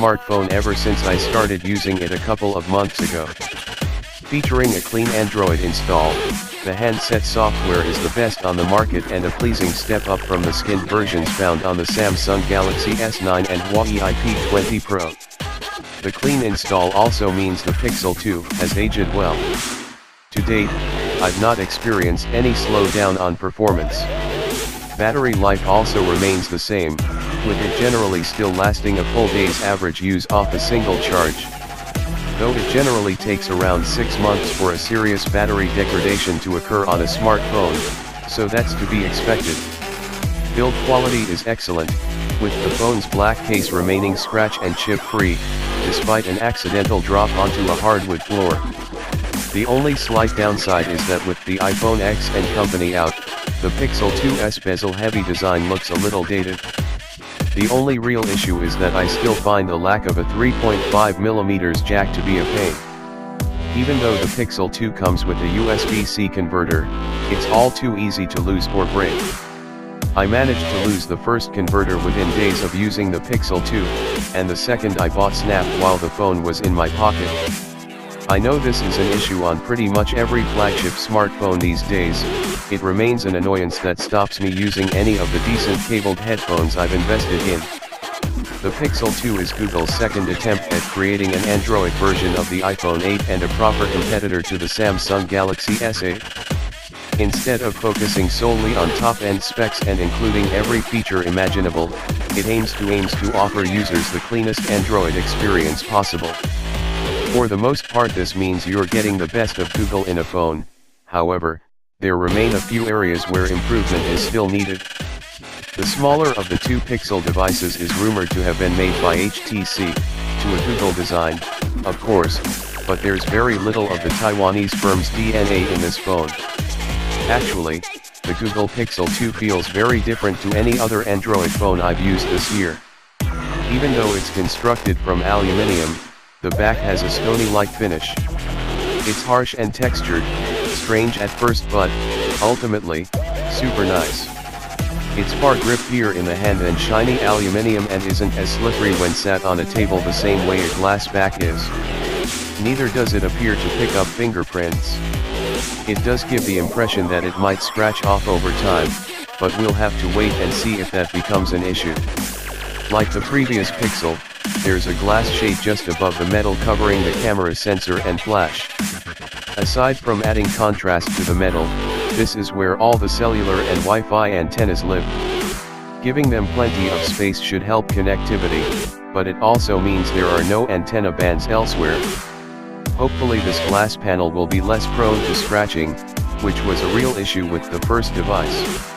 smartphone ever since I started using it a couple of months ago. Featuring a clean Android install, the handset software is the best on the market and a pleasing step up from the skinned versions found on the Samsung Galaxy S9 and Huawei P20 Pro. The clean install also means the Pixel 2 has aged well. To date, I've not experienced any slowdown on performance. Battery life also remains the same, with it generally still lasting a full day's average use off a single charge. Though it generally takes around 6 months for a serious battery degradation to occur on a smartphone, so that's to be expected. Build quality is excellent, with the phone's black case remaining scratch and chip free, despite an accidental drop onto a hardwood floor. The only slight downside is that with the iPhone X and company out, the Pixel 2's bezel-heavy design looks a little dated. The only real issue is that I still find the lack of a 3.5mm jack to be a pain. Even though the Pixel 2 comes with a USB-C converter, it's all too easy to lose or break. I managed to lose the first converter within days of using the Pixel 2, and the second I bought snapped while the phone was in my pocket. I know this is an issue on pretty much every flagship smartphone these days. It remains an annoyance that stops me using any of the decent cabled headphones I've invested in. The Pixel 2 is Google's second attempt at creating an Android version of the iPhone 8 and a proper competitor to the Samsung Galaxy S8. Instead of focusing solely on top-end specs and including every feature imaginable, it aims to offer users the cleanest Android experience possible. For the most part, this means you're getting the best of Google in a phone. However, there remain a few areas where improvement is still needed. The smaller of the two Pixel devices is rumored to have been made by HTC, to a Google design, of course, but there's very little of the Taiwanese firm's DNA in this phone. Actually, the Google Pixel 2 feels very different to any other Android phone I've used this year. Even though it's constructed from aluminium, the back has a stony-like finish. It's harsh and textured, strange at first but, ultimately, super nice. It's far grippier in the hand than shiny aluminium and isn't as slippery when sat on a table the same way a glass back is. Neither does it appear to pick up fingerprints. It does give the impression that it might scratch off over time, but we'll have to wait and see if that becomes an issue. Like the previous Pixel, there's a glass shade just above the metal covering the camera sensor and flash. Aside from adding contrast to the metal, this is where all the cellular and Wi-Fi antennas live. Giving them plenty of space should help connectivity, but it also means there are no antenna bands elsewhere. Hopefully this glass panel will be less prone to scratching, which was a real issue with the first device.